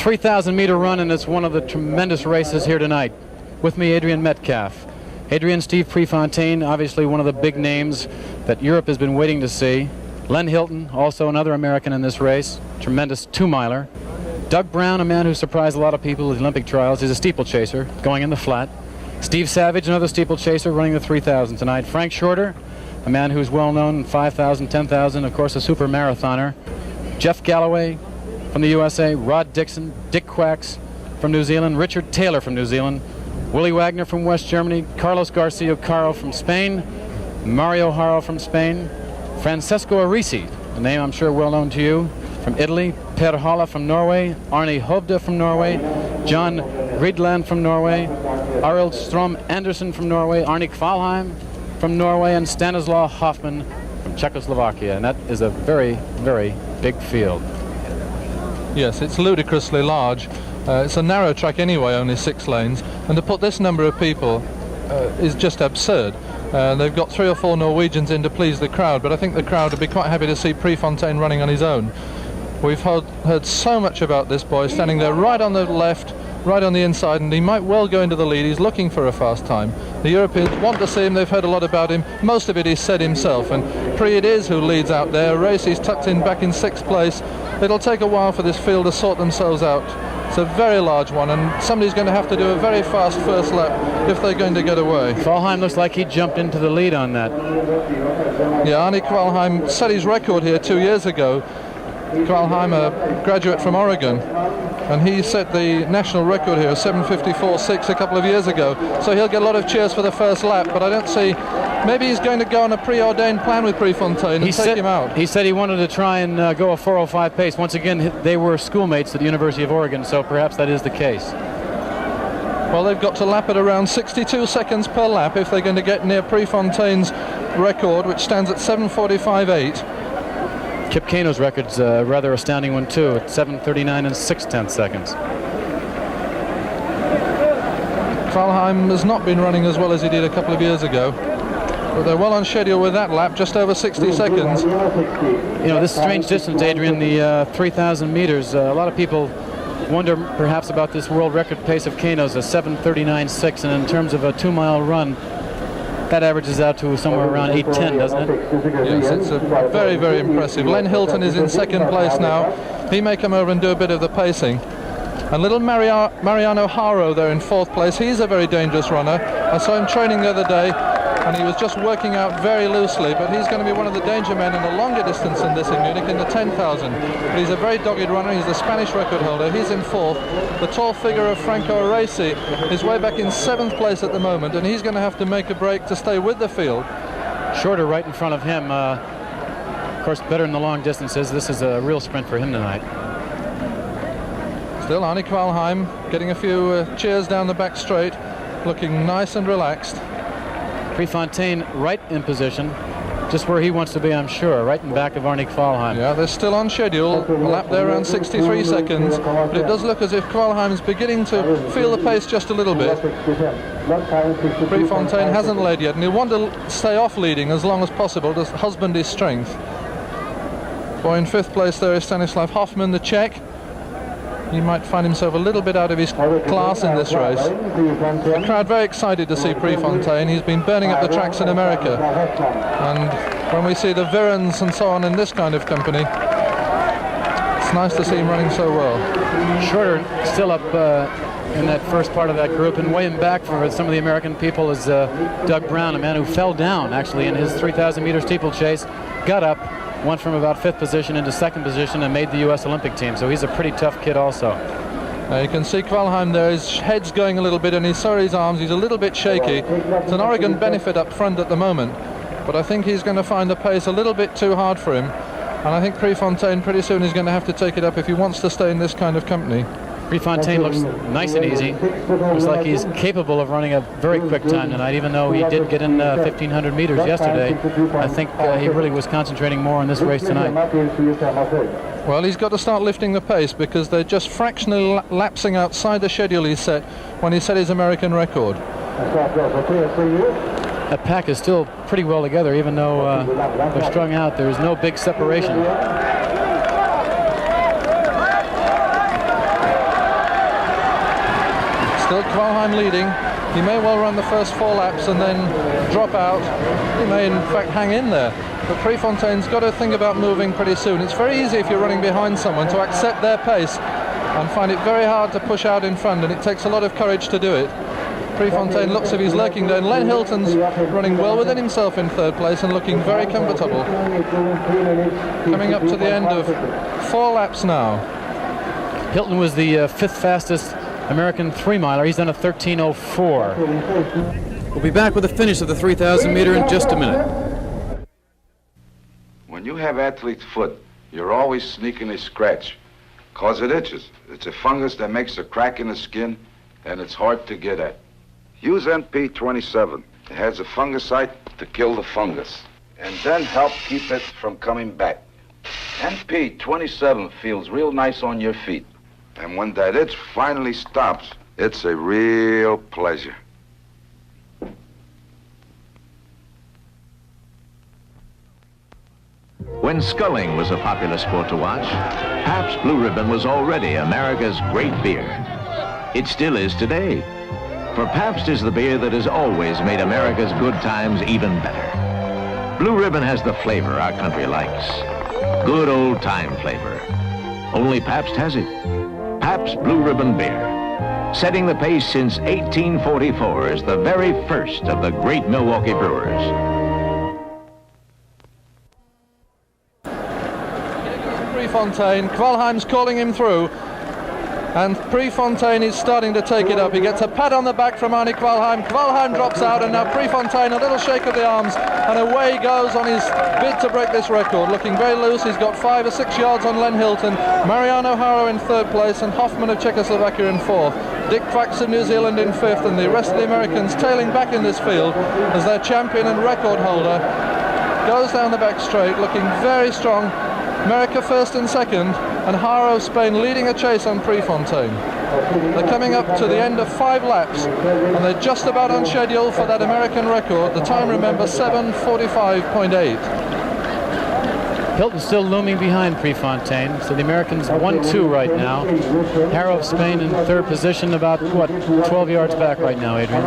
3,000-meter run, and it's one of the tremendous races here tonight. With me, Adrian Metcalf. Adrian, Steve Prefontaine, obviously one of the big names that Europe has been waiting to see. Len Hilton, also another American in this race, tremendous two-miler. Doug Brown, a man who surprised a lot of people at the Olympic trials. He's a steeplechaser going in the flat. Steve Savage, another steeplechaser running the 3,000 tonight. Frank Shorter, a man who's well known in 5,000, 10,000, of course a super marathoner. Jeff Galloway from the USA, Rod Dixon, Dick Quacks from New Zealand, Richard Taylor from New Zealand, Willie Wagner from West Germany, Carlos Garcia Caro from Spain, Mario Haro from Spain, Francesco Arisi, a name I'm sure well known to you, from Italy, Per Holla from Norway, Arne Hovde from Norway, John Rydland from Norway, Arild Strom Andersen from Norway, Arne Kvalheim from Norway, and Stanislaw Hoffman from Czechoslovakia. And that is a very, very big field. Yes, it's ludicrously large. It's a narrow track anyway, only 6 lanes, and to put this number of people is just absurd. They've got 3 or 4 Norwegians in to please the crowd, but I think the crowd would be quite happy to see Prefontaine running on his own. We've heard so much about this boy, standing there right on the left, right on the inside, and he might well go into the lead. He's looking for a fast time. The Europeans want to see him. They've heard a lot about him. Most of it he's said himself, and Pre it is who leads out there. Race, he's tucked in back in 6th place. It'll take a while for this field to sort themselves out. It's a very large one, and somebody's going to have to do a very fast first lap if they're going to get away. Kvalheim looks like he jumped into the lead on that. Yeah, Arne Kvalheim set his record here 2 years ago. Kvalheim, a graduate from Oregon, and he set the national record here, 7:54.6, a couple of years ago. So he'll get a lot of cheers for the first lap, but I don't see... Maybe he's going to go on a preordained plan with Prefontaine and take him out. He said he wanted to try and go a 4:05 pace. Once again, they were schoolmates at the University of Oregon, so perhaps that is the case. Well, they've got to lap at around 62 seconds per lap if they're going to get near Prefontaine's record, which stands at 7:45.8. Kip Keino's record's a rather astounding one too, at 7:39 and 6/10 seconds. Kvalheim has not been running as well as he did a couple of years ago, but they're well on schedule with that lap, just over 60 seconds. You know, this strange distance, Adrian, the 3,000 meters, a lot of people wonder perhaps about this world record pace of Keino's, a 7:39.6, and in terms of a 2-mile run, that averages out to somewhere around 8:10, doesn't it? Yes, it's a very, very impressive. Len Hilton is in 2nd place now. He may come over and do a bit of the pacing. And little Mariano Haro there in 4th place. He's a very dangerous runner. I saw him training the other day, and he was just working out very loosely, but he's going to be one of the danger men in the longer distance in this in Munich, in the 10,000. But he's a very dogged runner. He's the Spanish record holder. He's in 4th. The tall figure of Franco Aresi is way back in 7th place at the moment, and he's going to have to make a break to stay with the field. Shorter right in front of him. Of course, better in the long distances. This is a real sprint for him tonight. Still Arne Kvalheim getting a few cheers down the back straight, looking nice and relaxed. Prefontaine right in position, just where he wants to be, I'm sure, right in back of Arne Kvalheim. Yeah, they're still on schedule, a lap there around 63 seconds, but it does look as if Kvalheim's beginning to feel the pace just a little bit. Prefontaine hasn't led yet, and he'll want to stay off leading as long as possible to husband his strength. Boy, in 5th place there is Stanislav Hoffman, the Czech. He might find himself a little bit out of his class in this race. The crowd very excited to see Prefontaine. He's been burning up the tracks in America, and when we see the Virens and so on in this kind of company, it's nice to see him running so well. Shorter still up in that first part of that group, and way in back for some of the American people is Doug Brown, a man who fell down actually in his 3,000 meter steeplechase, got up, went from about 5th position into 2nd position and made the U.S. Olympic team. So he's a pretty tough kid also. You can see Kvalheim there, his head's going a little bit, and he saw his arms, he's a little bit shaky. It's an Oregon benefit up front at the moment, but I think he's going to find the pace a little bit too hard for him, and I think Prefontaine pretty soon is going to have to take it up if he wants to stay in this kind of company. Prefontaine looks nice and easy. Looks like he's capable of running a very quick time tonight, even though he did get in 1,500 meters yesterday. I think he really was concentrating more on this race tonight. Well, he's got to start lifting the pace, because they're just fractionally lapsing outside the schedule he set when he set his American record. That pack is still pretty well together, even though they're strung out. There's no big separation. Still Kvalheim leading. He may well run the first 4 laps and then drop out. He may in fact hang in there. But Prefontaine's got to think about moving pretty soon. It's very easy if you're running behind someone to accept their pace and find it very hard to push out in front, and it takes a lot of courage to do it. Prefontaine looks if he's lurking down. Len Hilton's running well within himself in 3rd place and looking very comfortable. Coming up to the end of 4 laps now. Hilton was the 5th fastest American 3-miler. He's done a 13:04. We'll be back with the finish of the 3,000 meter in just a minute. When you have athlete's foot, you're always sneaking a scratch, cause it itches. It's a fungus that makes a crack in the skin, and it's hard to get at. Use NP27. It has a fungicide to kill the fungus, and then help keep it from coming back. NP27 feels real nice on your feet, and when that itch finally stops, it's a real pleasure. When sculling was a popular sport to watch, Pabst Blue Ribbon was already America's great beer. It still is today. For Pabst is the beer that has always made America's good times even better. Blue Ribbon has the flavor our country likes. Good old-time flavor. Only Pabst has it. Pabst Blue Ribbon beer. Setting the pace since 1844 as the very first of the great Milwaukee brewers. Prefontaine, Kvalheim's calling him through, and Prefontaine is starting to take it up. He gets a pat on the back from Arne Kvalheim. Kvalheim drops out, and now Prefontaine, a little shake of the arms, and away he goes on his bid to break this record. Looking very loose. He's got 5 or 6 yards on Len Hilton, Mariano Haro in 3rd place, and Hoffman of Czechoslovakia in 4th. Dick Fax of New Zealand in 5th, and the rest of the Americans tailing back in this field as their champion and record holder goes down the back straight, looking very strong. America 1st and 2nd, and Haro, Spain, leading a chase on Prefontaine. They're coming up to the end of 5 laps, and they're just about on schedule for that American record. The time, remember, 7:45.8. Hilton still looming behind Prefontaine, so the Americans 1-2 right now. Haro of Spain in 3rd position, about, 12 yards back right now, Adrian.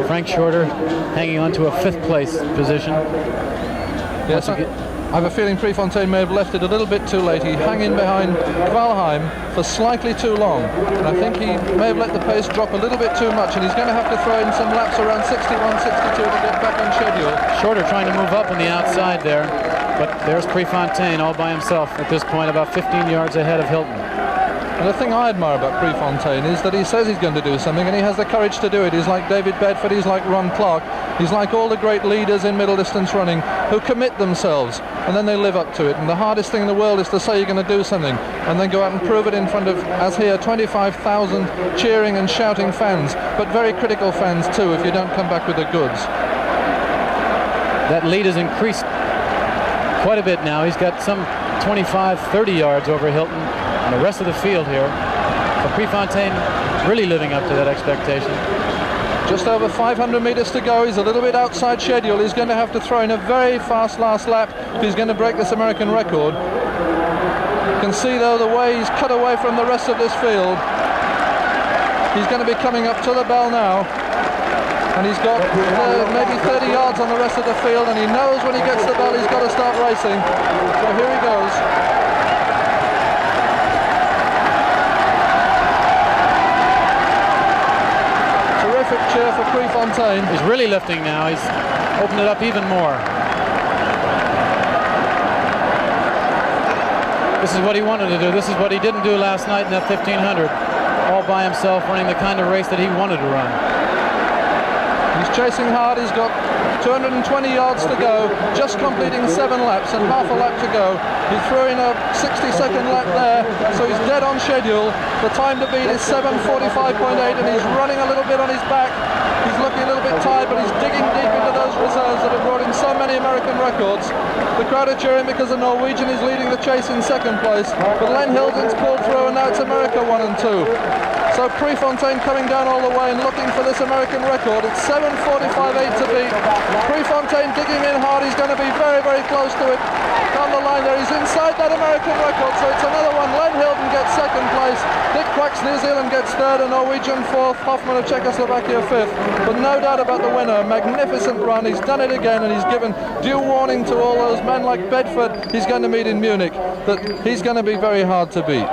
Frank Shorter hanging on to a 5th place position. Yes, I have a feeling Prefontaine may have left it a little bit too late. He hung in behind Kvalheim for slightly too long, and I think he may have let the pace drop a little bit too much, and he's going to have to throw in some laps around 61, 62 to get back on schedule. Shorter trying to move up on the outside there, but there's Prefontaine all by himself at this point, about 15 yards ahead of Hilton. And the thing I admire about Prefontaine is that he says he's going to do something, and he has the courage to do it. He's like David Bedford, he's like Ron Clark, he's like all the great leaders in middle distance running who commit themselves and then they live up to it. And the hardest thing in the world is to say you're going to do something and then go out and prove it in front of, as here, 25,000 cheering and shouting fans, but very critical fans too if you don't come back with the goods. That lead has increased quite a bit now. He's got some 25, 30 yards over Hilton and the rest of the field here. So Prefontaine really living up to that expectation. Just over 500 meters to go. He's a little bit outside schedule. He's going to have to throw in a very fast last lap if he's going to break this American record. You can see though the way he's cut away from the rest of this field. He's going to be coming up to the bell now, and he's got maybe 30 yards on the rest of the field, and he knows when he gets the bell he's got to start racing. So here he goes. Cheer for Prefontaine. He's really lifting now. He's opened it up even more. This is what he wanted to do. This is what he didn't do last night in that 1500. All by himself, running the kind of race that he wanted to run. He's chasing hard. He's got 220 yards to go, just completing 7 laps and half a lap to go. He threw in a 60-second lap there, so he's dead on schedule. The time to beat is 7:45.8, and he's running a little bit on his back. He's looking a little bit tired, but he's digging deep into those reserves that have brought him so many American records. The crowd are cheering because the Norwegian is leading the chase in 2nd place, but Len Hilton's pulled through, and now it's America 1 and 2. So Prefontaine coming down all the way and looking for this American record. It's 7:45.8 to beat. Prefontaine digging in hard. He's going to be very, very close to it. Down the line there, he's inside that American record, so it's another one. Len Hilton gets 2nd place. Dick New Zealand gets third and Norwegian fourth, Hoffman of Czechoslovakia fifth. But no doubt about the winner, magnificent run, he's done it again, and he's given due warning to all those men like Bedford he's going to meet in Munich that he's going to be very hard to beat.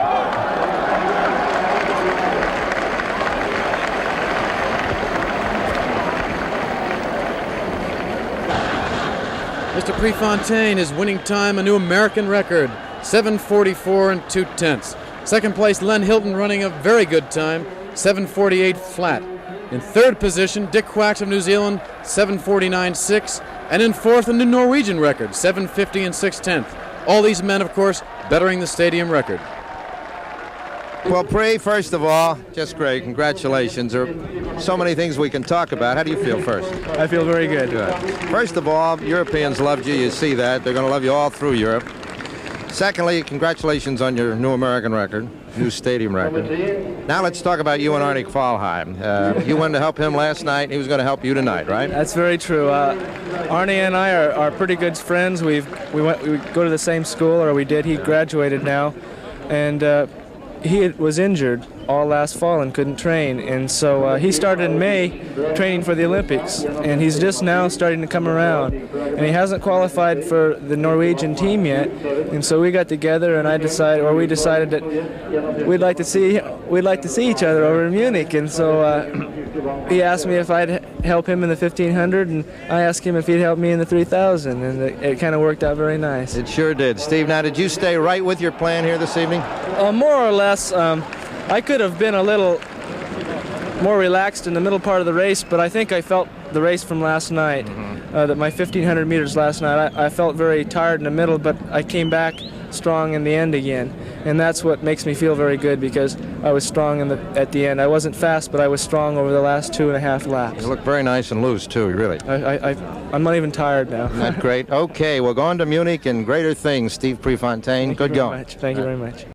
Mr. Prefontaine is winning time, a new American record, 7:44 and 2/10. Second place, Len Hilton running a very good time, 7:48 flat. In third position, Dick Quacks of New Zealand, 7:49.6. And in fourth, a new Norwegian record, 7:50 and 6/10. All these men, of course, bettering the stadium record. Well, Pre, first of all, just great. Congratulations. There are so many things we can talk about. How do you feel first? I feel very good. First of all, Europeans loved you. You see that. They're going to love you all through Europe. Secondly, congratulations on your new American record, new stadium record. Now let's talk about you and Arnie Kvalheim. You went to help him last night, and he was going to help you tonight, right? That's very true. Arnie and I are pretty good friends. We go to the same school, or we did. He graduated now, and he was injured all last fall and couldn't train, and so he started in May training for the Olympics, and he's just now starting to come around, and he hasn't qualified for the Norwegian team yet, and so we got together and we decided that we'd like to see each other over in Munich, and so he asked me if I'd help him in the 1500, and I asked him if he'd help me in the 3000, and it kind of worked out very nice. It sure did. Steve, now did you stay right with your plan here this evening? More or less. I could have been a little more relaxed in the middle part of the race, but I think I felt the race from last night, that my 1500 meters last night, I felt very tired in the middle, but I came back strong in the end again, and that's what makes me feel very good, because I was strong at the end. I wasn't fast, but I was strong over the last 2.5 laps. You look very nice and loose too, really. I'm not even tired now. Isn't that great? Okay, we'll go on to Munich and greater things. Steve Prefontaine, good going. Thank you very much.